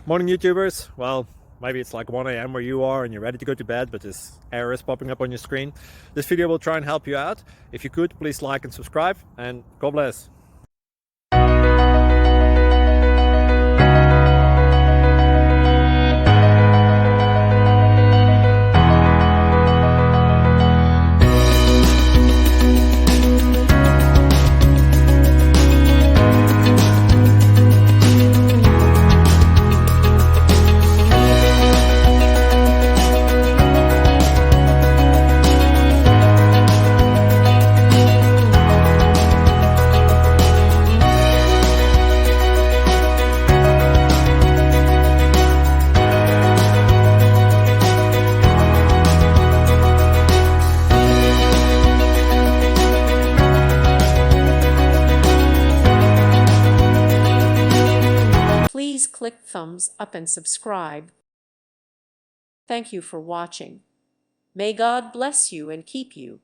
Morning, YouTubers. Well, maybe it's like 1 a.m. where you are and you're ready to go to bed, but this error is popping up on your screen. This video will try and help you out. If you could, please like and subscribe, and God bless. Please click thumbs up and subscribe. Thank you for watching. May God bless you and keep you.